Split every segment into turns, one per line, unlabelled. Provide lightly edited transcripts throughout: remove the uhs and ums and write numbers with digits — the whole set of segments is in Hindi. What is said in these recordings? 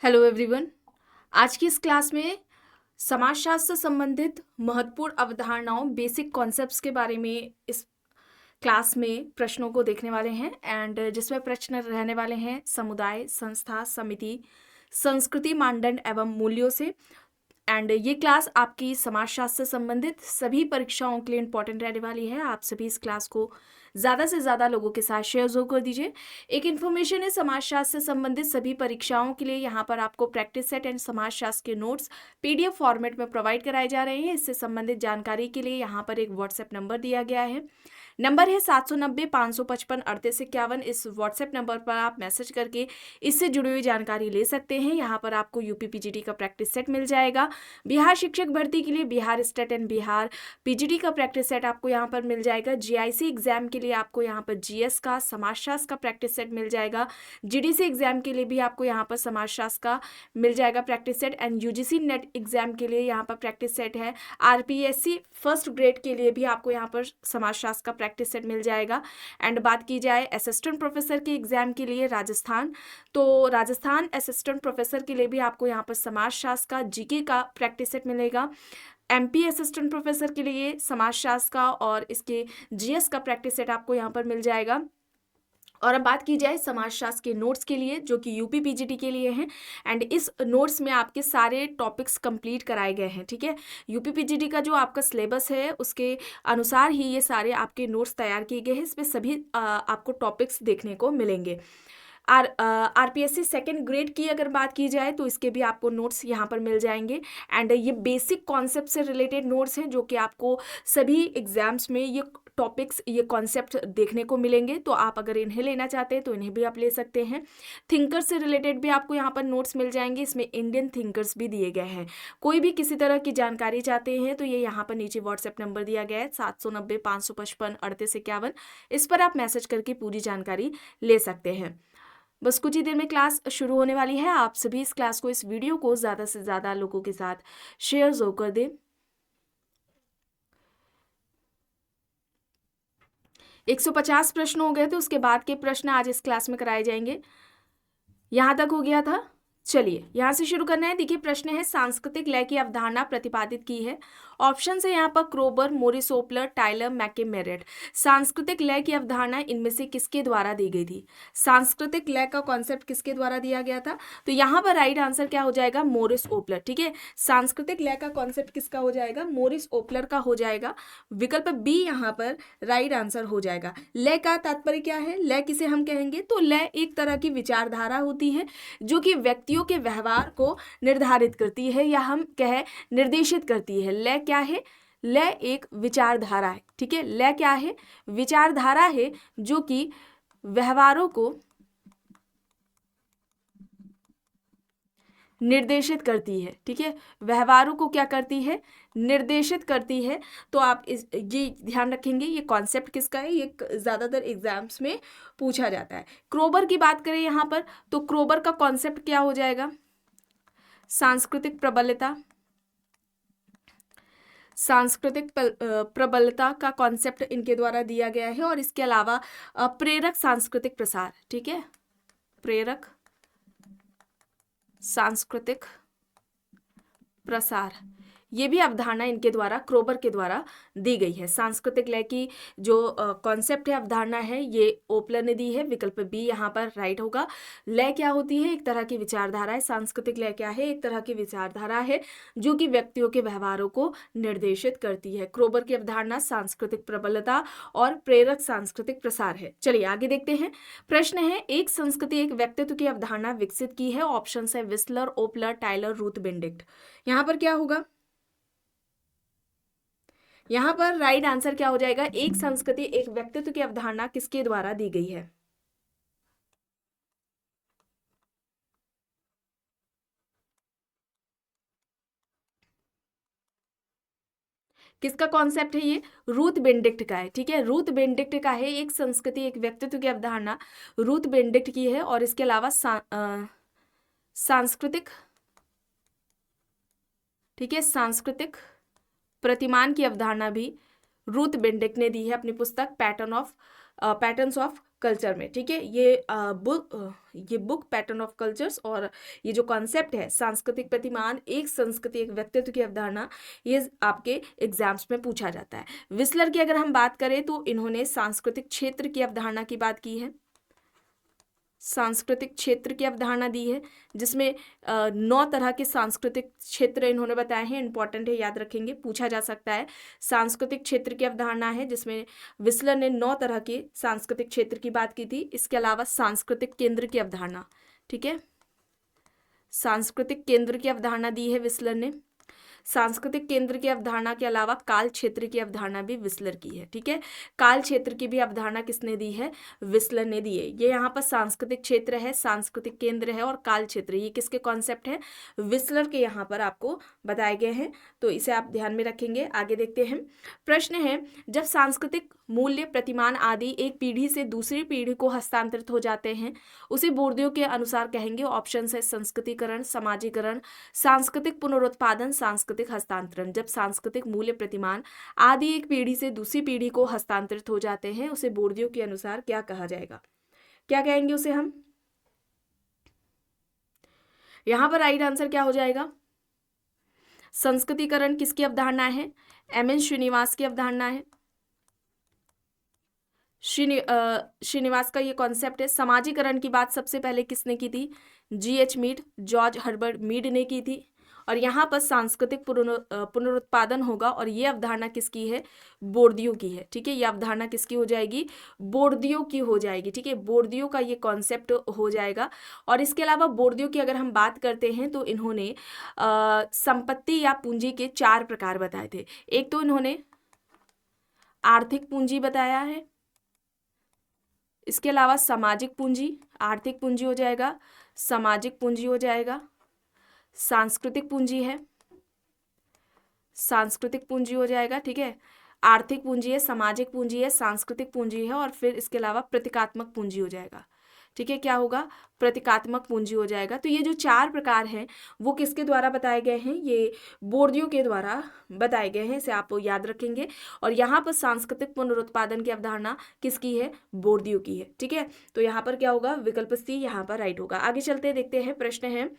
Hello everyone. आज की इस क्लास में समाजशास्त्र से संबंधित महत्वपूर्ण अवधारणाओं बेसिक कॉन्सेप्ट्स के बारे में इस क्लास में प्रश्नों को देखने वाले हैं एंड जिसमें प्रश्न रहने वाले हैं समुदाय, संस्था, समिति, संस्कृति, मानदंड एवं मूल्यों से। एंड ये क्लास आपकी समाजशास्त्र से संबंधित सभी परीक्षाओं के लिए इंपॉर्टेंट रहने वाली है। आप सभी इस क्लास को ज़्यादा से ज़्यादा लोगों के साथ शेयर जरूर कर दीजिए। एक इन्फॉर्मेशन है, समाजशास्त्र से संबंधित सभी परीक्षाओं के लिए यहाँ पर आपको प्रैक्टिस सेट एंड समाजशास्त्र के नोट्स पीडीएफ फॉर्मेट में प्रोवाइड कराए जा रहे हैं। इससे संबंधित जानकारी के लिए यहाँ पर एक व्हाट्सएप नंबर दिया गया है। नंबर है 790-555-3851। इस व्हाट्सएप नंबर पर आप मैसेज करके इससे जुड़ी हुई जानकारी ले सकते हैं। यहाँ पर आपको यूपी पीजीटी का प्रैक्टिस सेट मिल जाएगा। बिहार शिक्षक भर्ती के लिए Bihar state and Bihar PGT का प्रैक्टिस सेट आपको यहाँ पर मिल जाएगा। जीआईसी एग्जाम के लिए आपको यहाँ पर जीएस का, समाजशास्त्र का प्रैक्टिस सेट मिल जाएगा। जीडीसी एग्जाम के लिए भी आपको यहाँ पर समाजशास्त्र का मिल जाएगा practice set. And UGC net exam के लिए यहाँ पर प्रैक्टिस सेट है। आरपीएससी फर्स्ट ग्रेड के लिए भी आपको यहाँ पर समाजशास्त्र का प्रैक्टिस सेट मिल जाएगा। एंड बात की जाए असिस्टेंट प्रोफेसर के एग्जाम के लिए राजस्थान, तो राजस्थान असिस्टेंट प्रोफेसर के लिए भी आपको यहाँ पर समाजशास्त्र का, जीके का प्रैक्टिस सेट मिलेगा। एमपी असिस्टेंट प्रोफेसर के लिए समाजशास्त्र का और इसके जीएस का प्रैक्टिस सेट आपको यहाँ पर मिल जाएगा। और अब बात की जाए समाजशास्त्र के नोट्स के लिए, जो कि यूपी पीजीटी के लिए हैं। एंड इस नोट्स में आपके सारे टॉपिक्स कंप्लीट कराए गए हैं। ठीक है, यूपी पीजीटी का जो आपका सिलेबस है उसके अनुसार ही ये सारे आपके नोट्स तैयार किए गए हैं। इसमें सभी आपको टॉपिक्स देखने को मिलेंगे। आरपीएससी सेकेंड ग्रेड की अगर बात की जाए तो इसके भी आपको नोट्स यहाँ पर मिल जाएंगे। एंड ये बेसिक कॉन्सेप्ट से रिलेटेड नोट्स हैं, जो कि आपको सभी एग्जाम्स में ये टॉपिक्स, ये कॉन्सेप्ट देखने को मिलेंगे। तो आप अगर इन्हें लेना चाहते हैं तो इन्हें भी आप ले सकते हैं। थिंकर्स से रिलेटेड भी आपको यहाँ पर नोट्स मिल जाएंगे। इसमें इंडियन थिंकर्स भी दिए गए हैं। कोई भी किसी तरह की जानकारी चाहते हैं तो ये यहाँ पर नीचे व्हाट्सएप नंबर दिया गया है 790-555-3851। इस पर आप मैसेज करके पूरी जानकारी ले सकते हैं। बस कुछ ही देर में क्लास शुरू होने वाली है। आप सभी इस क्लास को, इस वीडियो को ज़्यादा से ज़्यादा लोगों के साथ शेयर जरूर कर दें। 150 प्रश्न हो गए थे, उसके बाद के प्रश्न आज इस क्लास में कराए जाएंगे। यहाँ तक हो गया था। चलिए यहाँ से शुरू करना है। देखिए प्रश्न है, सांस्कृतिक लय की अवधारणा प्रतिपादित की है। ऑप्शन है यहाँ पर क्रोबर, मोरिस ओपलर, टाइलर, मैकमेरेट। सांस्कृतिक लय की अवधारणा इनमें से किसके द्वारा दी गई थी? सांस्कृतिक लय का कॉन्सेप्ट किसके द्वारा दिया गया था? तो यहाँ पर राइट आंसर क्या हो जाएगा? मोरिस ओपलर। ठीक है, सांस्कृतिक लय का कॉन्सेप्ट किसका हो जाएगा? मोरिस ओपलर का हो जाएगा। विकल्प बी यहाँ पर राइट आंसर हो जाएगा। लय का तात्पर्य क्या है? लय किसे हम कहेंगे? तो लय एक तरह की विचारधारा होती है जो कि व्यक्तियों के व्यवहार को निर्धारित करती है या हम कहें निर्देशित करती है। लय क्या है? लय एक विचारधारा है। ठीक है, लय क्या है? विचारधारा है जो कि व्यवहारों को निर्देशित करती है। ठीक है, व्यवहारों को क्या करती है? निर्देशित करती है। तो आप ये ध्यान रखेंगे, ये कॉन्सेप्ट किसका है? ये ज़्यादातर एग्जाम्स में पूछा जाता है। क्रोबर की बात करें यहाँ पर, तो क्रोबर का कॉन्सेप्ट क्या हो जाएगा? सांस्कृतिक प्रबलता। सांस्कृतिक प्रबलता का कॉन्सेप्ट इनके द्वारा दिया गया है। और इसके अलावा प्रेरक सांस्कृतिक प्रसार। ठीक है, प्रेरक सांस्कृतिक प्रसार, ये भी अवधारणा इनके द्वारा, क्रोबर के द्वारा दी गई है। सांस्कृतिक लय की जो कॉन्सेप्ट है, अवधारणा है, ये ओपलर ने दी है। विकल्प बी यहाँ पर राइट होगा। लय क्या होती है? एक तरह की विचारधारा है। सांस्कृतिक लय क्या है? एक तरह की विचारधारा है जो कि व्यक्तियों के व्यवहारों को निर्देशित करती है। क्रोबर की अवधारणा सांस्कृतिक प्रबलता और प्रेरक सांस्कृतिक प्रसार है। चलिए आगे देखते हैं। प्रश्न है, एक संस्कृति एक व्यक्तित्व की अवधारणा विकसित की है। ऑप्शन है विस्लर, ओपलर, टाइलर, रूथ बेनेडिक्ट। यहाँ पर क्या होगा? यहाँ पर राइट आंसर क्या हो जाएगा? एक संस्कृति एक व्यक्तित्व की अवधारणा किसके द्वारा दी गई है? किसका कॉन्सेप्ट है ये? रूथ बेनेडिक्ट का है। ठीक है, रूथ बेनेडिक्ट का है एक संस्कृति एक व्यक्तित्व की अवधारणा, रूथ बेनेडिक्ट की है। और इसके अलावा सांस्कृतिक, ठीक है, सांस्कृतिक प्रतिमान की अवधारणा भी रूथ बेनेडिक्ट ने दी है अपनी पुस्तक पैटर्न्स ऑफ कल्चर में, ठीक है। ये बुक पैटर्न ऑफ कल्चर्स, और ये जो कॉन्सेप्ट है सांस्कृतिक प्रतिमान, एक संस्कृति एक व्यक्तित्व की अवधारणा, ये आपके एग्जाम्स में पूछा जाता है। विस्लर की अगर हम बात करें तो इन्होंने सांस्कृतिक क्षेत्र की अवधारणा की बात की है, सांस्कृतिक क्षेत्र की अवधारणा दी है, जिसमें 9 तरह के सांस्कृतिक क्षेत्र इन्होंने बताए हैं। इंपॉर्टेंट है, याद रखेंगे, पूछा जा सकता है। सांस्कृतिक क्षेत्र की अवधारणा है जिसमें विस्लर ने 9 तरह के सांस्कृतिक क्षेत्र की बात की थी। इसके अलावा सांस्कृतिक केंद्र की अवधारणा, ठीक है, सांस्कृतिक केंद्र की अवधारणा दी है विस्लर ने। सांस्कृतिक केंद्र की अवधारणा के अलावा काल क्षेत्र की अवधारणा भी विस्लर की है, ठीक है। काल क्षेत्र की भी अवधारणा किसने दी है? विस्लर ने दी है। ये यहाँ पर सांस्कृतिक क्षेत्र है, सांस्कृतिक केंद्र है और काल क्षेत्र, ये किसके कॉन्सेप्ट है? विस्लर के यहाँ पर आपको बताए गए हैं, तो इसे आप ध्यान में रखेंगे। आगे देखते हैं, प्रश्न है, जब सांस्कृतिक मूल्य प्रतिमान आदि एक पीढ़ी से दूसरी पीढ़ी को हस्तांतरित हो जाते हैं, उसे बोर्डियो के अनुसार कहेंगे। ऑप्शन है संस्कृतिकरण, समाजीकरण, सांस्कृतिक पुनरुत्पादन, सांस्कृतिक हस्तांतरण। जब सांस्कृतिक मूल्य प्रतिमान आदि एक पीढ़ी से दूसरी पीढ़ी को हस्तांतरित हो जाते हैं, उसे बोर्डियो के अनुसार क्या कहा जाएगा? क्या कहेंगे उसे हम? यहां पर राइट आंसर क्या हो जाएगा? संस्कृतिकरण किसकी अवधारणा है? एम.एन. श्रीनिवास की अवधारणा है। श्रीनिवास का ये कॉन्सेप्ट है। समाजीकरण की बात सबसे पहले किसने की थी? G.H. Mead, George Herbert Mead ने की थी। और यहाँ पर सांस्कृतिक पुनरुत्पादन होगा, और ये अवधारणा किसकी है? बोर्दियो की है, ठीक है। ये अवधारणा किसकी हो जाएगी? बोर्दियो की हो जाएगी, ठीक है। बोर्दियो का ये कॉन्सेप्ट हो जाएगा। और इसके अलावा बोर्दियो की अगर हम बात करते हैं तो इन्होंने संपत्ति या पूंजी के 4 प्रकार बताए थे। एक तो इन्होंने आर्थिक पूंजी बताया है, इसके अलावा सामाजिक पूंजी, आर्थिक पूंजी हो जाएगा, सामाजिक पूंजी हो जाएगा, सांस्कृतिक पूंजी है, सांस्कृतिक पूंजी हो जाएगा, ठीक है। आर्थिक पूंजी है, सामाजिक पूंजी है, सांस्कृतिक पूंजी है, और फिर इसके अलावा प्रतीकात्मक पूंजी हो जाएगा, ठीक है। क्या होगा? प्रतीकात्मक पूंजी हो जाएगा। तो ये जो 4 प्रकार हैं वो किसके द्वारा बताए गए हैं? ये बोर्दियो के द्वारा बताए गए हैं, इसे आप याद रखेंगे। और यहाँ पर सांस्कृतिक पुनरुत्पादन की अवधारणा किसकी है? बोर्दियो की है, ठीक है। तो यहाँ पर क्या होगा? विकल्प सी यहाँ पर राइट होगा। आगे चलते देखते हैं, प्रश्न है,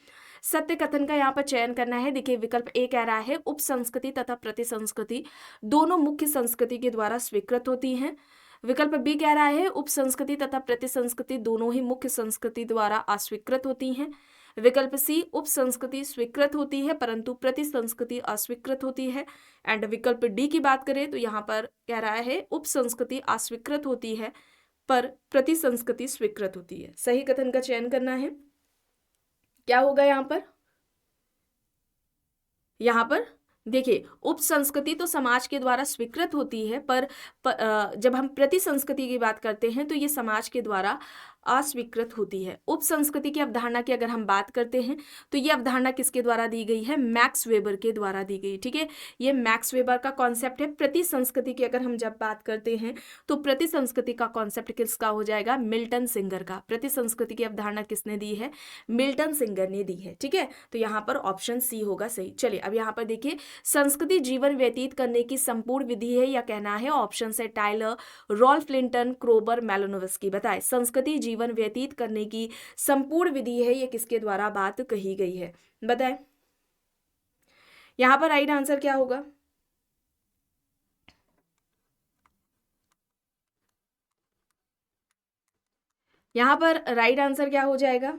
सत्य कथन का यहाँ पर चयन करना है। देखिए, विकल्प ए कह रहा है उप संस्कृति तथा प्रति संस्कृति दोनों मुख्य संस्कृति के द्वारा स्वीकृत होती हैं। विकल्प बी कह रहा है उप संस्कृति तथा प्रति संस्कृति दोनों ही मुख्य संस्कृति द्वारा अस्वीकृत होती हैं। विकल्प सी उप संस्कृति स्वीकृत होती है परंतु प्रति संस्कृति अस्वीकृत होती है। एंड विकल्प डी की बात करें तो यहाँ पर कह रहा है उप संस्कृति अस्वीकृत होती है पर प्रति संस्कृति स्वीकृत होती है। सही कथन का चयन करना है। क्या होगा यहाँ पर? यहाँ पर देखिए, उप संस्कृति तो समाज के द्वारा स्वीकृत होती है, पर जब हम प्रति संस्कृति की बात करते हैं तो ये समाज के द्वारा अस्वीकृत होती है। उप संस्कृति की अवधारणा की अगर हम बात करते हैं तो ये अवधारणा किसके द्वारा दी गई है? मैक्स वेबर के द्वारा दी गई, ठीक है। ये मैक्स वेबर का कॉन्सेप्ट है। प्रति संस्कृति की अगर हम जब बात करते हैं तो प्रति संस्कृति का कॉन्सेप्ट किसका हो जाएगा? मिल्टन सिंगर का। प्रति संस्कृति की अवधारणा किसने दी है? मिल्टन सिंगर ने दी है, ठीक है। तो यहाँ पर ऑप्शन सी होगा सही। चलिए अब यहाँ पर देखिए, संस्कृति जीवन व्यतीत करने की संपूर्ण विधि है या कहना है। ऑप्शन है टाइलर, रॉल्फ लिंटन, क्रोबर, मेलोनोव्स्की। बताएं, संस्कृति जीवन व्यतीत करने की संपूर्ण विधि है, ये किसके द्वारा बात कही गई है? बताएं, यहां पर राइट आंसर क्या होगा? यहां पर राइट आंसर क्या हो जाएगा?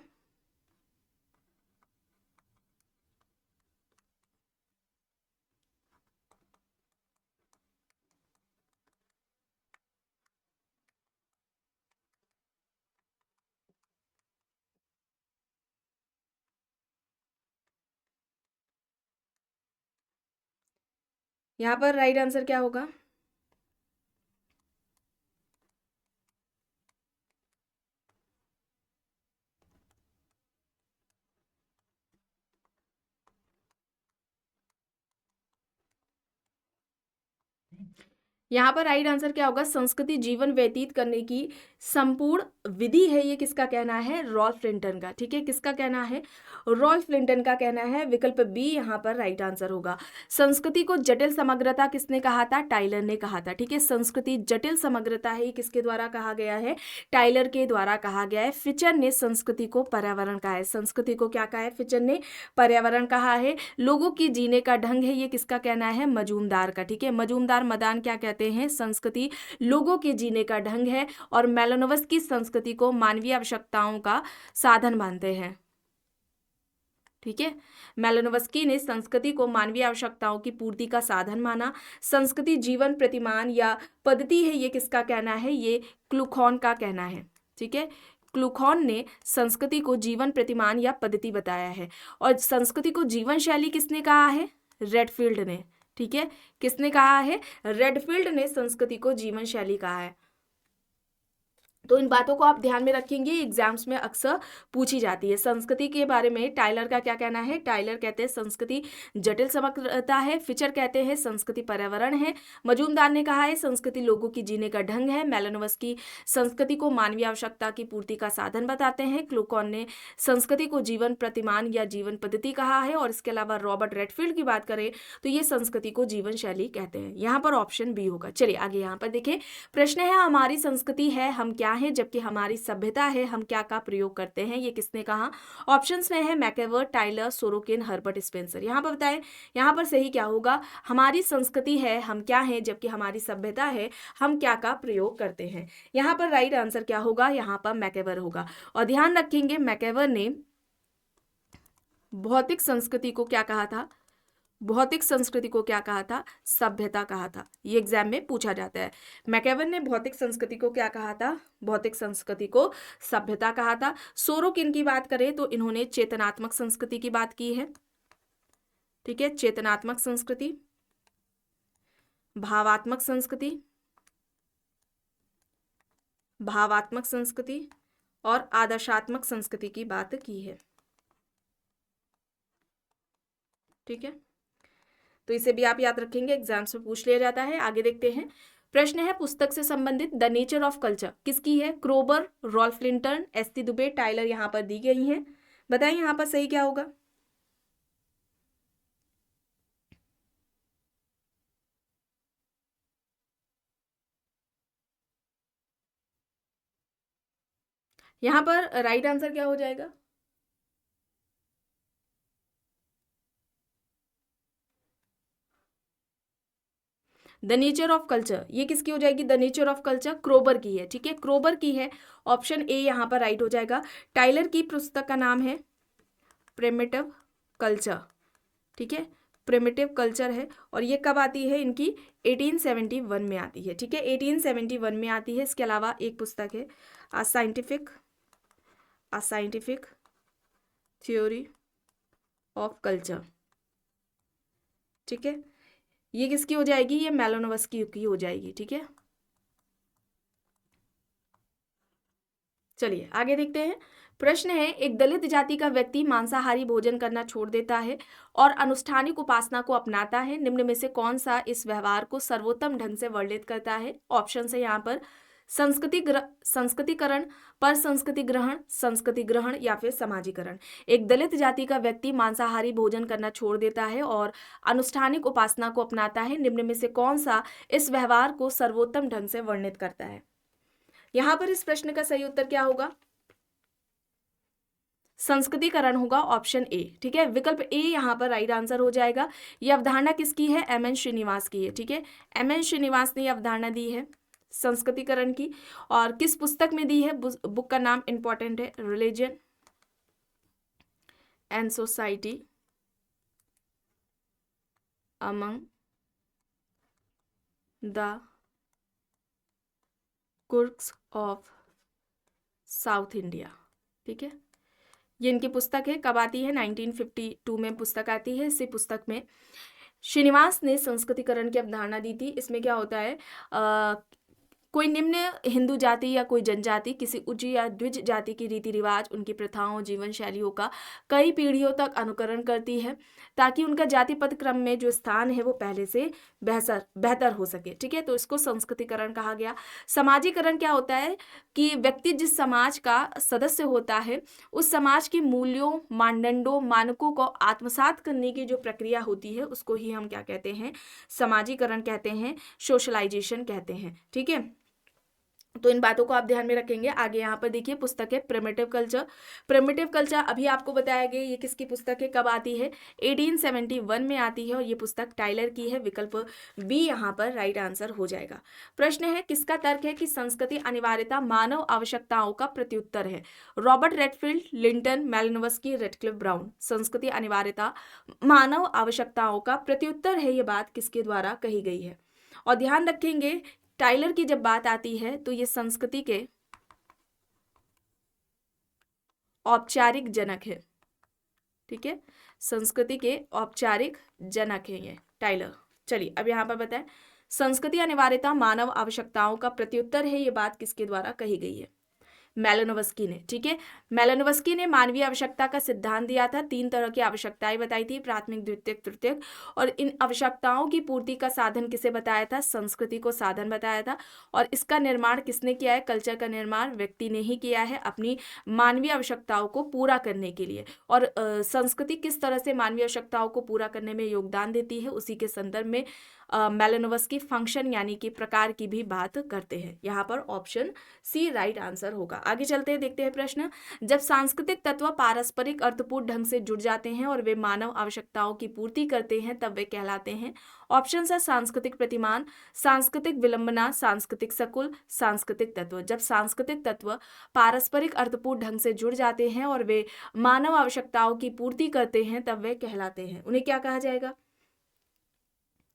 यहां पर राइट आंसर क्या होगा? यहाँ पर राइट आंसर क्या होगा, संस्कृति जीवन व्यतीत करने की संपूर्ण विधि है, ये किसका कहना है, रॉल्फ लिंटन का। ठीक है, किसका कहना है, रॉल्फ लिंटन का कहना है। विकल्प बी यहाँ पर राइट आंसर होगा। संस्कृति को जटिल समग्रता किसने कहा था, टाइलर ने कहा था। ठीक है, संस्कृति जटिल समग्रता है, किसके द्वारा कहा गया है, टाइलर के द्वारा कहा गया है। फिचर ने संस्कृति को पर्यावरण कहा है, संस्कृति को क्या कहा है, फिचर ने पर्यावरण कहा है। लोगों की जीने का ढंग है, ये किसका कहना है, मजूमदार का। ठीक है, मजूमदार मदान क्या कहते हैं, संस्कृति लोगों के जीने का ढंग है। और मेलानोव्स्की संस्कृति को मानवीय आवश्यकताओं का साधन मानते हैं। ठीक है, मेलानोव्स्की ने संस्कृति को मानवीय आवश्यकताओं की पूर्ति का साधन माना। संस्कृति जीवन प्रतिमान या पद्धति है, ये किसका कहना है, ये क्लूखॉन का कहना है। ठीक है, क्लूखॉन ने संस्कृति को जीवन प्रतिमान या पद्धति बताया है। और संस्कृति को जीवन शैली किसने कहा है, रेडफील्ड ने। ठीक है, किसने कहा है, रेडफील्ड ने संस्कृति को जीवन शैली कहा है। तो इन बातों को आप ध्यान में रखेंगे, एग्जाम्स में अक्सर पूछी जाती है। संस्कृति के बारे में टाइलर का क्या कहना है, टाइलर कहते हैं संस्कृति जटिल समग्रता है। फिचर कहते हैं संस्कृति पर्यावरण है। मजूमदार ने कहा है संस्कृति लोगों की जीने का ढंग है। मेलानोव्स्की संस्कृति को मानवीय आवश्यकता की पूर्ति का साधन बताते हैं। क्लूकॉन ने संस्कृति को जीवन प्रतिमान या जीवन पद्धति कहा है। और इसके अलावा रॉबर्ट रेडफील्ड की बात करें तो ये संस्कृति को जीवन शैली कहते हैं। यहाँ पर ऑप्शन बी होगा। चलिए आगे यहाँ पर देखें, प्रश्न है हमारी संस्कृति है हम क्या है जबकि हमारी सभ्यता है हम क्या का प्रयोग करते हैं, ये किसने कहा। ऑप्शंस में है मैकेवर, टाइलर, सोरोकिन, हर्बर्ट स्पेंसर। यहाँ पर बताएं, यहाँ पर सही क्या होगा, हमारी संस्कृति है हम क्या है जबकि हमारी सभ्यता है हम क्या का प्रयोग करते हैं। यहाँ पर राइट आंसर क्या होगा, यहाँ पर मैकेवर होगा। और ध्यान रखेंगे मैकेवर ने भौतिक संस्कृति को क्या कहा था, भौतिक संस्कृति को क्या कहा था, सभ्यता कहा था। ये एग्जाम में पूछा जाता है। मैकेवन ने भौतिक संस्कृति को क्या कहा था, भौतिक संस्कृति को सभ्यता कहा था। सोरोकिन की बात करें तो इन्होंने चेतनात्मक संस्कृति की बात की है। ठीक है, चेतनात्मक संस्कृति, भावात्मक संस्कृति, भावात्मक संस्कृति और आदर्शात्मक संस्कृति की बात की है। ठीक है, तो इसे भी आप याद रखेंगे, एग्जाम्स में पूछ लिया जाता है। आगे देखते हैं, प्रश्न है पुस्तक से संबंधित द नेचर ऑफ कल्चर किसकी है, Kroeber, Ralph Linton, S T. Dube, Tylor यहाँ पर दी गई हैं। बताइए यहाँ पर सही क्या होगा। यहाँ पर राइट आंसर क्या हो जाएगा, द नेचर ऑफ कल्चर, ये किसकी हो जाएगी, द नेचर ऑफ कल्चर क्रोबर की है। ठीक है, क्रोबर की है, ऑप्शन ए यहाँ पर राइट हो जाएगा। टाइलर की पुस्तक का नाम है प्रिमिटिव कल्चर। ठीक है, प्रिमिटिव कल्चर है और ये कब आती है, इनकी 1871 में आती है। ठीक है, 1871 में आती है। इसके अलावा एक पुस्तक है a scientific theory of culture. ठीक है, ये किसकी हो जाएगी, ये मेलानोव्स्की की हो जाएगी। ठीक है, चलिए आगे देखते हैं। प्रश्न है, एक दलित जाति का व्यक्ति मांसाहारी भोजन करना छोड़ देता है और अनुष्ठानिक उपासना को अपनाता है, निम्न में से कौन सा इस व्यवहार को सर्वोत्तम ढंग से वर्णित करता है। ऑप्शन है यहाँ पर संस्कृतिकरण, पर संस्कृति ग्रहण या फिर समाजीकरण। एक दलित जाति का व्यक्ति मांसाहारी भोजन करना छोड़ देता है और अनुष्ठानिक उपासना को अपनाता है, निम्न में से कौन सा इस व्यवहार को सर्वोत्तम ढंग से वर्णित करता है। यहाँ पर इस प्रश्न का सही उत्तर क्या होगा, संस्कृतिकरण होगा, ऑप्शन ए। ठीक है, विकल्प ए यहाँ पर राइट आंसर हो जाएगा। यह अवधारणा किसकी है, एम.एन. श्रीनिवास की है। ठीक है, एम.एन. श्रीनिवास ने यह अवधारणा दी है संस्कृतिकरण की, और किस पुस्तक में दी है, बुक का नाम इंपॉर्टेंट है, religion and society among the Coorgs of South India. ठीक है, ये इनकी पुस्तक है, कब आती है, 1952 में पुस्तक आती है। इसी पुस्तक में श्रीनिवास ने संस्कृतिकरण की अवधारणा दी थी। इसमें क्या होता है, कोई निम्न हिंदू जाति या कोई जनजाति किसी उच्च या द्विज जाति की रीति रिवाज, उनकी प्रथाओं, जीवन शैलियों का कई पीढ़ियों तक अनुकरण करती है ताकि उनका जाति पद क्रम में जो स्थान है वो पहले से बेहतर हो सके। ठीक है, तो इसको संस्कृतिकरण कहा गया। समाजीकरण क्या होता है कि व्यक्ति जिस समाज का सदस्य होता है उस समाज के मूल्यों, मानदंडों, मानकों को आत्मसात करने की जो प्रक्रिया होती है उसको ही हम क्या कहते हैं, समाजीकरण कहते हैं, सोशलाइजेशन कहते हैं। ठीक है, तो इन बातों को आप ध्यान में रखेंगे। आगे यहाँ पर देखिए पुस्तक है प्रिमिटिव कल्चर। प्रिमिटिव कल्चर अभी आपको बताया गया, ये किसकी पुस्तक है, कब आती है, 1871 में आती है और ये पुस्तक टाइलर की है। विकल्प बी यहाँ पर राइट आंसर हो जाएगा। प्रश्न है किसका तर्क है कि संस्कृति अनिवार्यता मानव आवश्यकताओं का प्रत्युत्तर है। Robert Redfield, Linton, Malinowski, Radcliffe Brown. संस्कृति अनिवार्यता मानव आवश्यकताओं का प्रत्युत्तर है, ये बात किसके द्वारा कही गई है। और ध्यान रखेंगे टाइलर की जब बात आती है तो ये संस्कृति के औपचारिक जनक है। ठीक है, संस्कृति के औपचारिक जनक है ये टाइलर। चलिए अब यहाँ पर बताएं, संस्कृति अनिवार्यता मानव आवश्यकताओं का प्रत्युत्तर है, ये बात किसके द्वारा कही गई है, मैलिनोव्स्की ने। ठीक है, मैलिनोव्स्की ने मानवीय आवश्यकता का सिद्धांत दिया था। 3 तरह की आवश्यकताएं बताई थी, प्राथमिक, द्वितीयक, तृतीयक। और इन आवश्यकताओं की पूर्ति का साधन किसे बताया था, संस्कृति को साधन बताया था। और इसका निर्माण किसने किया है, कल्चर का निर्माण व्यक्ति ने ही किया है अपनी मानवीय आवश्यकताओं को पूरा करने के लिए। और संस्कृति किस तरह से मानवीय आवश्यकताओं को पूरा करने में योगदान देती है, उसी के संदर्भ में मैलिनोव्स्की फंक्शन यानी कि प्रकार की भी बात करते हैं। यहाँ पर ऑप्शन सी राइट आंसर होगा। आगे चलते हैं, देखते हैं प्रश्न। जब सांस्कृतिक तत्व पारस्परिक अर्थपूर्ण ढंग से जुड़ जाते हैं और वे मानव आवश्यकताओं की पूर्ति करते हैं तब वे कहलाते हैं। ऑप्शन है सांस्कृतिक प्रतिमान, सांस्कृतिक विलंबना, सांस्कृतिक सकुल, सांस्कृतिक तत्व। जब सांस्कृतिक तत्व पारस्परिक अर्थपूर्ण ढंग से जुड़ जाते हैं और वे मानव आवश्यकताओं की पूर्ति करते हैं तब वे कहलाते हैं। उन्हें क्या कहा जाएगा,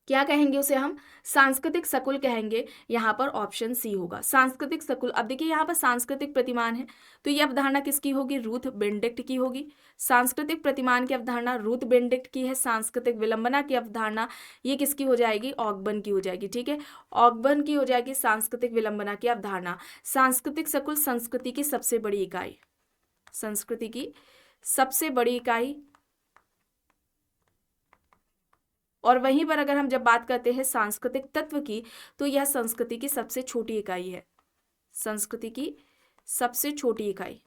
क्या कहेंगे उसे हम, सांस्कृतिक सकुल कहेंगे। यहाँ पर ऑप्शन सी होगा, सांस्कृतिक सकुल। अब देखिए यहाँ पर सांस्कृतिक प्रतिमान है तो ये अवधारणा किसकी होगी, रूथ बेनेडिक्ट की होगी। सांस्कृतिक प्रतिमान की अवधारणा रूथ बेनेडिक्ट की है। सांस्कृतिक विलंबना की अवधारणा ये किसकी हो जाएगी, ऑगबर्न की हो जाएगी। ठीक है, ऑगबर्न की हो जाएगी सांस्कृतिक विलंबना की अवधारणा। सांस्कृतिक सकुल संस्कृति की सबसे बड़ी इकाई, संस्कृति की सबसे बड़ी इकाई। और वहीं पर अगर हम जब बात करते हैं सांस्कृतिक तत्व की तो यह संस्कृति की सबसे छोटी इकाई है, संस्कृति की सबसे छोटी इकाई,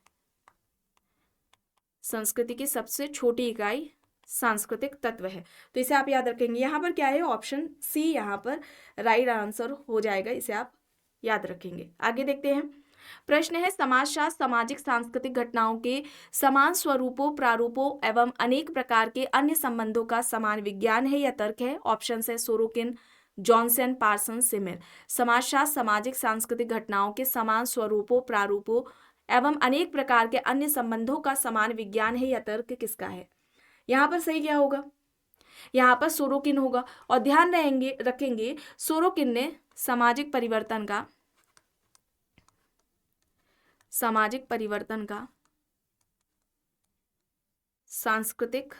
संस्कृति की सबसे छोटी इकाई सांस्कृतिक तत्व है। तो इसे आप याद रखेंगे। यहाँ पर क्या है, ऑप्शन सी यहाँ पर राइट आंसर हो जाएगा, इसे आप याद रखेंगे। आगे देखते हैं, प्रश्न है समाजशास्त्र सामाजिक सांस्कृतिक घटनाओं के समान स्वरूपों, प्रारूपों एवं अनेक प्रकार के अन्य संबंधों का समान विज्ञान है या तर्क है। ऑप्शन है सोरोकिन, जॉनसन, पार्सन, सिमिर। समाजशास्त्र सामाजिक सांस्कृतिक घटनाओं के समान स्वरूपों, प्रारूपों एवं अनेक प्रकार के अन्य संबंधों का समान विज्ञान है या तर्क किसका है। यहाँ पर सही क्या होगा, यहाँ पर सोरोकिन होगा। और ध्यान रखेंगे सोरोकिन ने सामाजिक परिवर्तन का सांस्कृतिक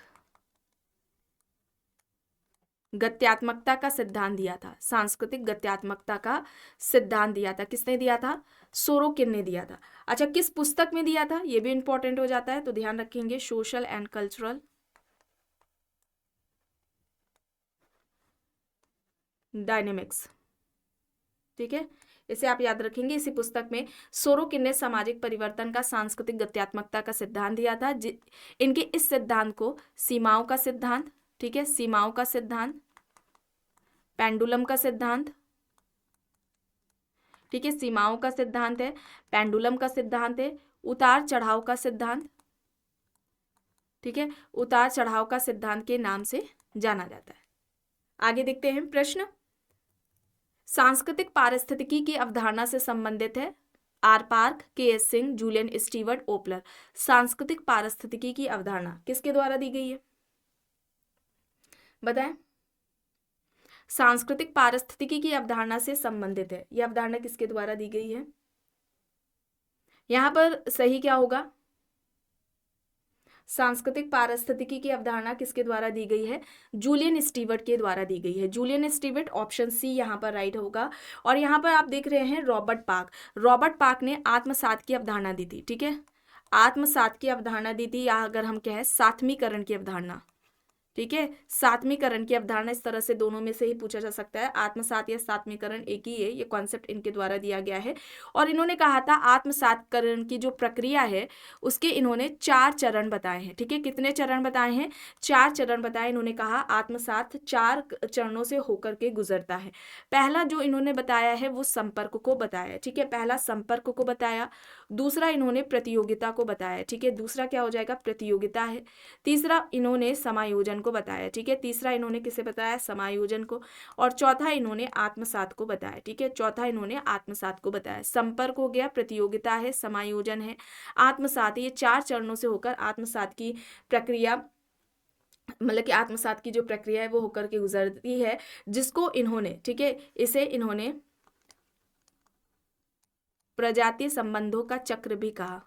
गत्यात्मकता का सिद्धांत दिया था। सांस्कृतिक गत्यात्मकता का सिद्धांत दिया था, किसने दिया था, सोरोकिन ने दिया था। अच्छा, किस पुस्तक में दिया था, ये भी इंपॉर्टेंट हो जाता है, तो ध्यान रखेंगे सोशल एंड कल्चरल डायनेमिक्स। ठीक है, इसे आप याद रखेंगे। इसी पुस्तक में सोरोकिन ने सामाजिक परिवर्तन का सांस्कृतिक गत्यात्मकता का सिद्धांत दिया था। इनके इस सिद्धांत को सीमाओं का सिद्धांत, ठीक है, सीमाओं का सिद्धांत, पेंडुलम का सिद्धांत, ठीक है, सीमाओं का सिद्धांत है, पेंडुलम का सिद्धांत है, उतार चढ़ाव का सिद्धांत, ठीक है, उतार चढ़ाव का सिद्धांत के नाम से जाना जाता है। आगे देखते हैं प्रश्न, सांस्कृतिक पारिस्थितिकी की अवधारणा से संबंधित है। आर पार्क, के एस सिंह, जूलियन स्टीवर्ट, ओपलर। सांस्कृतिक पारिस्थितिकी की अवधारणा किसके द्वारा दी गई है, बताएं। सांस्कृतिक पारिस्थितिकी की अवधारणा से संबंधित है, यह अवधारणा किसके द्वारा दी गई है। यहां पर सही क्या होगा, सांस्कृतिक पारिस्थितिकी की अवधारणा किसके द्वारा दी गई है? जूलियन स्टीवर्ट के द्वारा दी गई है। जूलियन स्टीवर्ट, ऑप्शन सी यहाँ पर राइट होगा। और यहाँ पर आप देख रहे हैं रॉबर्ट पार्क। रॉबर्ट पार्क ने आत्मसात की अवधारणा दी थी, ठीक है, आत्मसात की अवधारणा दी थी, या अगर हम कहें सात्मीकरण की अवधारणा, ठीक है, सात्मीकरण की अवधारणा, इस तरह से दोनों में से ही पूछा जा सकता है। आत्मसात या सात्मीकरण एक ही है, ये कॉन्सेप्ट इनके द्वारा दिया गया है। और इन्होंने कहा था आत्मसातकरण की जो प्रक्रिया है उसके इन्होंने 4 चरण बताए हैं, ठीक है। कितने चरण बताए हैं? 4 चरण बताए। इन्होंने कहा आत्मसात 4 चरणों से होकर के गुजरता है। पहला जो इन्होंने बताया है वो संपर्क को बताया, ठीक है, पहला संपर्क को बताया। दूसरा इन्होंने प्रतियोगिता को बताया, ठीक है, दूसरा क्या हो जाएगा? प्रतियोगिता है। तीसरा इन्होंने समायोजन को बताया, ठीक है, तीसरा इन्होंने किसे बताया? समायोजन को। और चौथा इन्होंने आत्मसात को बताया, ठीक है, चौथा इन्होंने आत्मसात को बताया। संपर्क हो गया, प्रतियोगिता है, समायोजन है, आत्मसात, ये 4 चरणों से होकर आत्मसात की प्रक्रिया, मतलब कि आत्मसात की जो प्रक्रिया है वो होकर के गुजरती है, जिसको इन्होंने, ठीक है, इसे इन्होंने प्रजातीय संबंधों का चक्र भी कहा,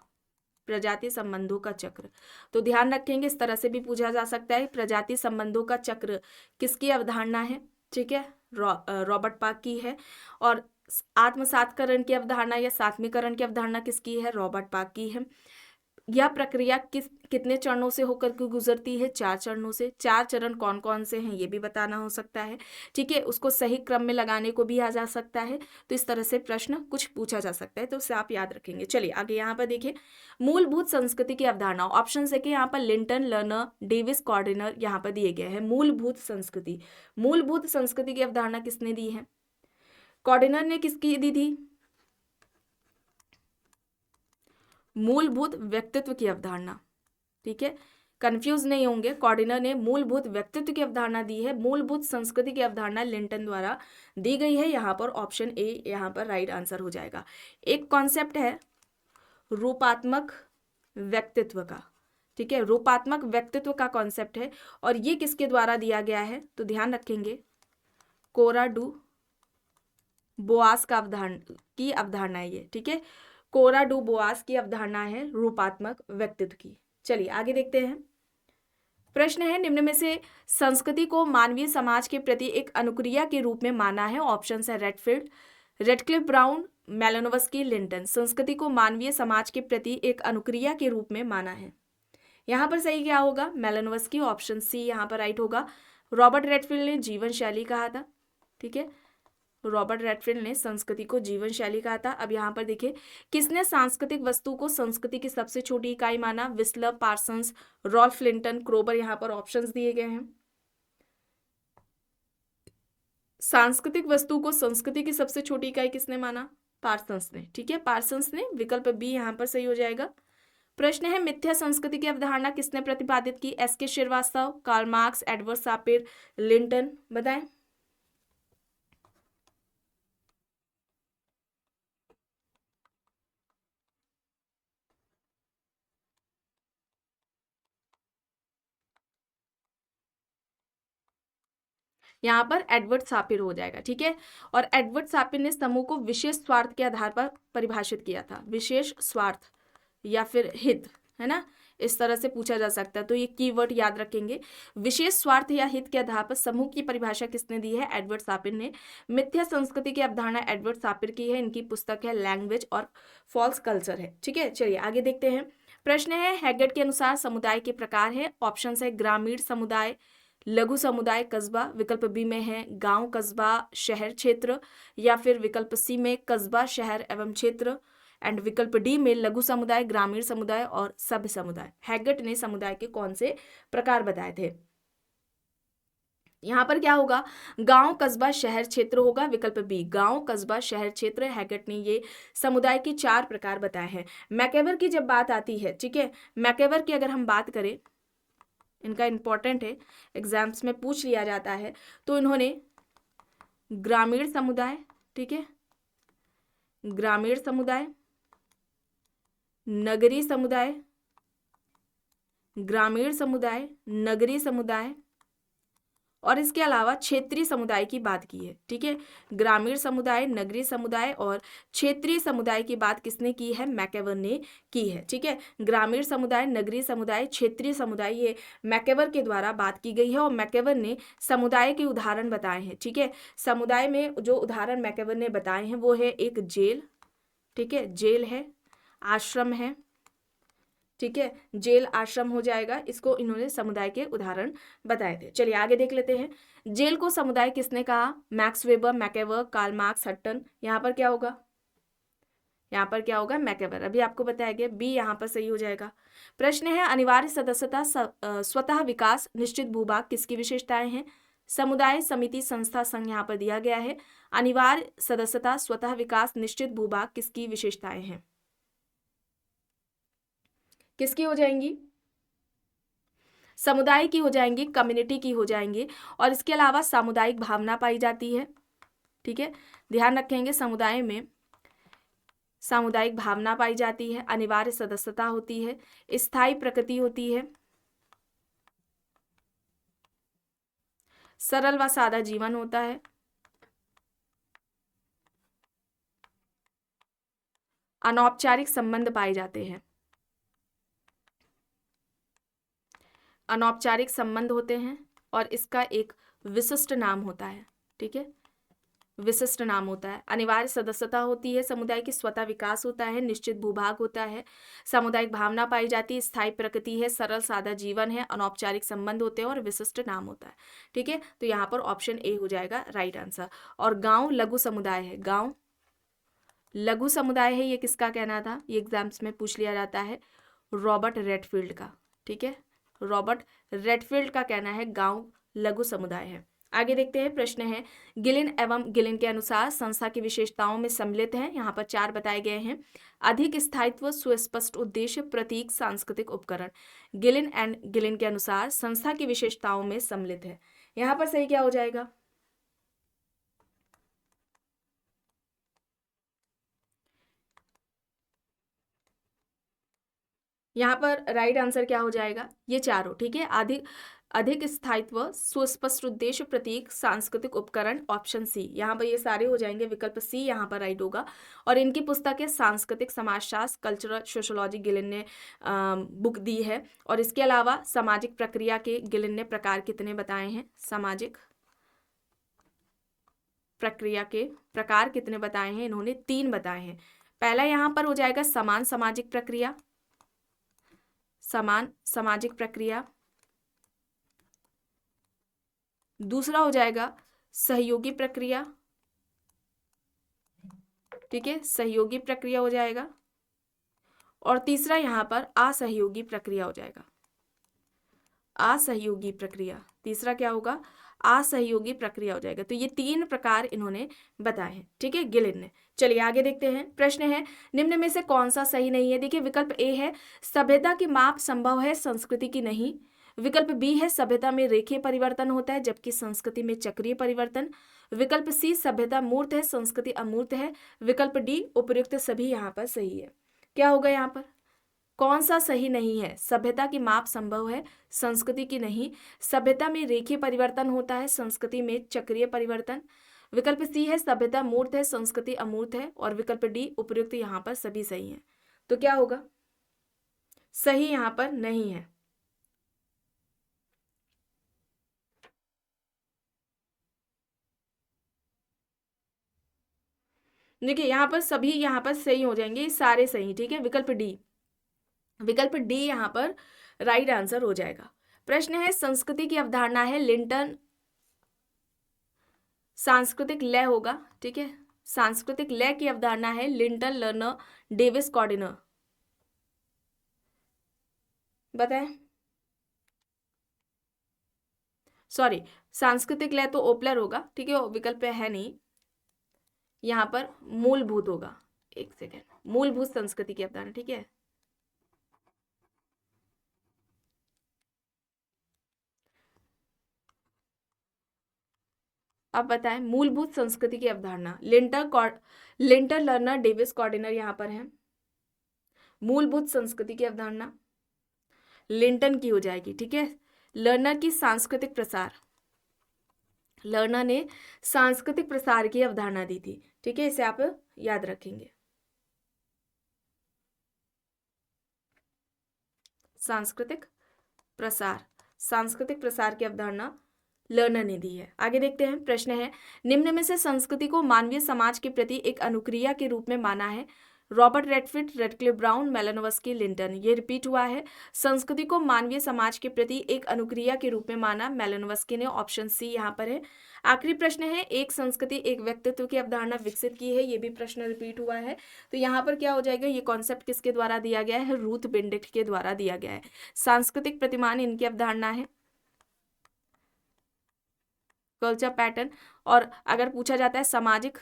प्रजातीय संबंधों का चक्र। तो ध्यान रखेंगे, इस तरह से भी पूछा जा सकता है प्रजातीय संबंधों का चक्र किसकी अवधारणा है, ठीक है, रॉबर्ट पार्क की है। और आत्मसातकरण की अवधारणा या सात्मीकरण की अवधारणा किसकी है? रॉबर्ट पार्क की है। यह प्रक्रिया कितने चरणों से होकर के गुजरती है? 4 चरणों से। 4 चरण कौन कौन से हैं ये भी बताना हो सकता है, ठीक है, उसको सही क्रम में लगाने को भी आ जा सकता है। तो इस तरह से प्रश्न कुछ पूछा जा सकता है, तो उसे आप याद रखेंगे। चलिए आगे यहाँ पर देखिए, मूलभूत संस्कृति की अवधारणा। ऑप्शन से कि यहाँ पर लिंटन, लर्नर, डेविस, कॉर्डिनर यहाँ पर दिए गए हैं। मूलभूत संस्कृति, मूलभूत संस्कृति की अवधारणा किसने दी है? कॉर्डिनर ने किसकी दी थी? मूलभूत व्यक्तित्व की अवधारणा, ठीक है, कंफ्यूज नहीं होंगे। कॉर्डिनर ने मूलभूत व्यक्तित्व की अवधारणा दी है। मूलभूत संस्कृति की अवधारणा लिंटन द्वारा दी गई है। यहाँ पर ऑप्शन ए यहाँ पर राइट आंसर हो जाएगा। एक कॉन्सेप्ट है रूपात्मक व्यक्तित्व का, ठीक है, रूपात्मक व्यक्तित्व का कॉन्सेप्ट है, और ये किसके द्वारा दिया गया है? तो ध्यान रखेंगे, कोरा डू बोआस का अवधारणा है ये, ठीक है, कोरा डू बोआस की अवधारणा है रूपात्मक व्यक्तित्व की। चलिए आगे देखते हैं। प्रश्न है, निम्न में से संस्कृति को मानवीय समाज के प्रति एक अनुक्रिया के रूप में माना है? ऑप्शन है Redfield, Radcliffe Brown, Malinowski, Linton. संस्कृति को मानवीय समाज के प्रति एक अनुक्रिया के रूप में माना है। यहाँ पर सही क्या होगा? मेलानोव्स्की, ऑप्शन सी यहाँ पर राइट होगा। रॉबर्ट रेडफील्ड ने जीवन शैली कहा था, ठीक है, रॉबर्ट रेडफील्ड ने संस्कृति को जीवन शैली कहा था। अब यहाँ पर देखिए, किसने सांस्कृतिक वस्तु को संस्कृति की सबसे छोटी इकाई माना? Wissler, Parsons, Ralph Linton, Kroeber. यहाँ पर ऑप्शंस दिए गए हैं। सांस्कृतिक वस्तु को संस्कृति की सबसे छोटी इकाई किसने माना? पार्सन्स ने, ठीक है, पार्सन्स ने। विकल्प बी यहाँ पर सही हो जाएगा। प्रश्न है, मिथ्या संस्कृति की अवधारणा किसने प्रतिपादित की? SK. Srivastava, Karl Marx, Edward Sapir, Linton. बताएं। यहाँ पर एडवर्ड सापिर हो जाएगा, ठीक है। और एडवर्ड सापिर ने समूह को विशेष स्वार्थ के आधार पर परिभाषित किया था। विशेष स्वार्थ या फिर हित, है ना, इस तरह से पूछा जा सकता है, तो ये कीवर्ड याद रखेंगे। विशेष स्वार्थ या हित के आधार पर समूह की परिभाषा किसने दी है? एडवर्ड सापिर ने। मिथ्या संस्कृति की अवधारणा एडवर्ड सापिर की है। इनकी पुस्तक है लैंग्वेज और फॉल्स कल्चर है, ठीक है। चलिए आगे देखते हैं। प्रश्न है, हैगेट के अनुसार समुदाय के प्रकार है। ऑप्शन है ग्रामीण समुदाय, लघु समुदाय, कस्बा। विकल्प बी में है गांव, कस्बा, शहर, क्षेत्र, या फिर विकल्प सी में कस्बा, शहर एवं क्षेत्र, एंड विकल्प डी में लघु समुदाय, ग्रामीण समुदाय और सभ्य समुदाय। हैगेट ने समुदाय के कौन से प्रकार बताए थे? यहाँ पर क्या होगा? गांव, कस्बा, शहर, क्षेत्र होगा। विकल्प बी गांव, कस्बा, शहर, क्षेत्र। हैगेट ने ये समुदाय के 4 प्रकार बताए हैं। मैकेवर की जब बात आती है, ठीक है, मैकेवर की अगर हम बात करें, इनका इंपॉर्टेंट है, एग्जाम्स में पूछ लिया जाता है, तो इन्होंने ग्रामीण समुदाय, ठीक है, ग्रामीण समुदाय, नगरीय समुदाय, ग्रामीण समुदाय, नगरीय समुदाय और इसके अलावा क्षेत्रीय समुदाय की बात की है, ठीक है। ग्रामीण समुदाय, नगरीय समुदाय और क्षेत्रीय समुदाय की बात किसने की है, मैकेवर ने की है, ठीक है। ग्रामीण समुदाय, नगरीय समुदाय, क्षेत्रीय समुदाय, ये मैकेवर के द्वारा बात की गई है और मैकेवर ने समुदाय के उदाहरण बताए हैं, ठीक है। समुदाय में जो उदाहरण मैकेवर ने बताए हैं वो है एक जेल, ठीक है, जेल है, आश्रम है, ठीक है, जेल आश्रम हो जाएगा, इसको इन्होंने समुदाय के उदाहरण बताए थे। चलिए आगे देख लेते हैं। जेल को समुदाय किसने कहा, Max Weber, MacIver, Karl Marx, Hutton. यहाँ पर क्या होगा, यहाँ पर क्या होगा, मैकेवर। अभी आपको बताया गया, बी यहाँ पर सही हो जाएगा। प्रश्न है अनिवार्य सदस्यता, स्वतः विकास, निश्चित भूभाग किसकी विशेषताएं हैं, समुदाय, समिति, संस्था, संघ यहाँ पर दिया गया है। अनिवार्य सदस्यता, स्वतः विकास, निश्चित भूभाग किसकी विशेषताएं हैं, किसकी हो जाएंगी, समुदाय की हो जाएंगी, कम्युनिटी की हो जाएंगी। और इसके अलावा सामुदायिक भावना पाई जाती है, ठीक है, ध्यान रखेंगे, समुदाय में सामुदायिक भावना पाई जाती है, अनिवार्य सदस्यता होती है, स्थायी प्रकृति होती है, सरल व सादा जीवन होता है, अनौपचारिक संबंध पाए जाते हैं, अनौपचारिक संबंध होते हैं और इसका एक विशिष्ट नाम होता है, ठीक है, विशिष्ट नाम होता है। अनिवार्य सदस्यता होती है, समुदाय की स्वतः विकास होता है, निश्चित भूभाग होता है, सामुदायिक भावना पाई जाती है, स्थायी प्रकृति है, सरल सादा जीवन है, अनौपचारिक संबंध होते हैं और विशिष्ट नाम होता है, ठीक है। तो यहाँ पर ऑप्शन ए हो जाएगा राइट आंसर। और गांव लघु समुदाय है, गांव लघु समुदाय है, ये किसका कहना था, ये एग्जाम्स में पूछ लिया जाता है, रॉबर्ट रेडफील्ड का, ठीक है, रॉबर्ट रेडफील्ड का कहना है गांव लघु समुदाय है। आगे देखते हैं, प्रश्न है गिलिन एवं गिलिन के अनुसार संस्था की विशेषताओं में सम्मिलित हैं, यहाँ पर 4 बताए गए हैं। अधिक स्थायित्व, सुस्पष्ट उद्देश्य, प्रतीक, सांस्कृतिक उपकरण। गिलिन एंड गिलिन के अनुसार संस्था की विशेषताओं में सम्मिलित है, यहाँ पर सही क्या हो जाएगा, यहाँ पर राइट आंसर क्या हो जाएगा, ये चारों, ठीक है। अधिक स्थायित्व, सुस्पष्ट उद्देश्य, प्रतीक, सांस्कृतिक उपकरण, ऑप्शन सी, यहाँ पर ये सारे हो जाएंगे, विकल्प सी यहाँ पर राइट होगा। और इनकी पुस्तक है सांस्कृतिक समाजशास्त्र, कल्चरल सोशोलॉजी, गिलिन ने बुक दी है। और इसके अलावा सामाजिक प्रक्रिया के गिलिन ने प्रकार कितने बताए हैं, सामाजिक प्रक्रिया के प्रकार कितने बताए हैं, इन्होंने 3 बताए हैं। पहला यहाँ पर हो जाएगा समान सामाजिक प्रक्रिया, समान सामाजिक प्रक्रिया। दूसरा हो जाएगा सहयोगी प्रक्रिया, ठीक है, सहयोगी प्रक्रिया हो जाएगा। और तीसरा यहाँ पर असहयोगी प्रक्रिया हो जाएगा, असहयोगी प्रक्रिया, तीसरा क्या होगा, असहयोगी प्रक्रिया हो जाएगा। तो ये 3 प्रकार इन्होंने बताए हैं, ठीक है, गिलिन ने। चलिए आगे देखते हैं, प्रश्न है निम्न में से कौन सा सही नहीं है। देखिए विकल्प ए है सभ्यता की माप संभव है, संस्कृति की नहीं। विकल्प बी है सभ्यता में रेखीय परिवर्तन होता है जबकि संस्कृति में चक्रीय परिवर्तन। विकल्प सी सभ्यता मूर्त है, संस्कृति अमूर्त है। विकल्प डी उपर्युक्त सभी यहाँ पर सही है। क्या होगा यहाँ पर, कौन सा सही नहीं है, सभ्यता की माप संभव है, संस्कृति की नहीं, सभ्यता में रेखीय परिवर्तन होता है, संस्कृति में चक्रीय परिवर्तन। विकल्प सी है सभ्यता मूर्त है, संस्कृति अमूर्त है। और विकल्प डी उपर्युक्त यहाँ पर सभी सही हैं। तो क्या होगा, सही यहाँ पर नहीं है। देखिए यहाँ पर सभी यहाँ पर सही हो जाएंगे, सारे सही, ठीक है। विकल्प डी यहाँ पर राइट आंसर हो जाएगा। प्रश्न है संस्कृति की अवधारणा है लिंटन, सांस्कृतिक लय होगा, ठीक है, सांस्कृतिक लय की अवधारणा है लिंटन, लर्नर, डेविस, कॉर्डिनर। बताएं, सॉरी, सांस्कृतिक लय तो ओपलर होगा, ठीक है, विकल्प है नहीं, यहाँ पर मूलभूत होगा। एक सेकेंड, मूलभूत संस्कृति की अवधारणा, ठीक है। अब बताएं मूलभूत संस्कृति की अवधारणा, लिंटर, लर्नर, डेविस, कॉर्डिनर यहाँ पर है। मूलभूत संस्कृति की अवधारणा लिंटन की हो जाएगी, ठीक है। लर्नर की सांस्कृतिक प्रसार, लर्नर ने सांस्कृतिक प्रसार की अवधारणा दी थी। ठीक है, इसे आप याद रखेंगे। सांस्कृतिक प्रसार की अवधारणा लर्नर ने दी है। आगे देखते हैं, प्रश्न है, निम्न में से संस्कृति को मानवीय समाज के प्रति एक अनुक्रिया के रूप में माना है? Robert Redfield, Radcliffe Brown, Malinowski, Linton. ये रिपीट हुआ है। संस्कृति को मानवीय समाज के प्रति एक अनुक्रिया के रूप में माना, मेलानोव्स्की ने। ऑप्शन सी यहाँ पर है। आखिरी प्रश्न है, एक संस्कृति एक व्यक्तित्व की अवधारणा विकसित की है। ये भी प्रश्न रिपीट हुआ है। तो यहाँ पर क्या हो जाएगा, ये कॉन्सेप्ट किसके द्वारा दिया गया है? रूथ बेनेडिक्ट के द्वारा दिया गया है। सांस्कृतिक प्रतिमान इनकी अवधारणा है, कल्चर पैटर्न। और अगर पूछा जाता है सामाजिक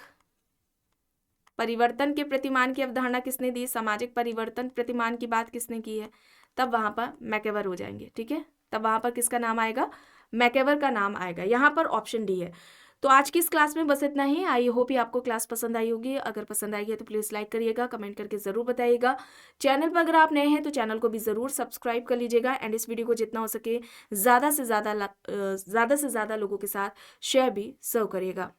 परिवर्तन के प्रतिमान की अवधारणा किसने दी, सामाजिक परिवर्तन प्रतिमान की बात किसने की है, तब वहां पर मैकेवर हो जाएंगे। ठीक है, तब वहां पर किसका नाम आएगा? मैकेवर का नाम आएगा। यहाँ पर ऑप्शन डी है। तो आज की इस क्लास में बस इतना ही। आई होप ये आपको क्लास पसंद आई होगी। अगर पसंद आई है तो प्लीज़ लाइक करिएगा, कमेंट करके ज़रूर बताइएगा। चैनल पर अगर आप नए हैं तो चैनल को भी ज़रूर सब्सक्राइब कर लीजिएगा। एंड इस वीडियो को जितना हो सके ज़्यादा से ज़्यादा लोगों के साथ शेयर भी ज़रूर करिएगा।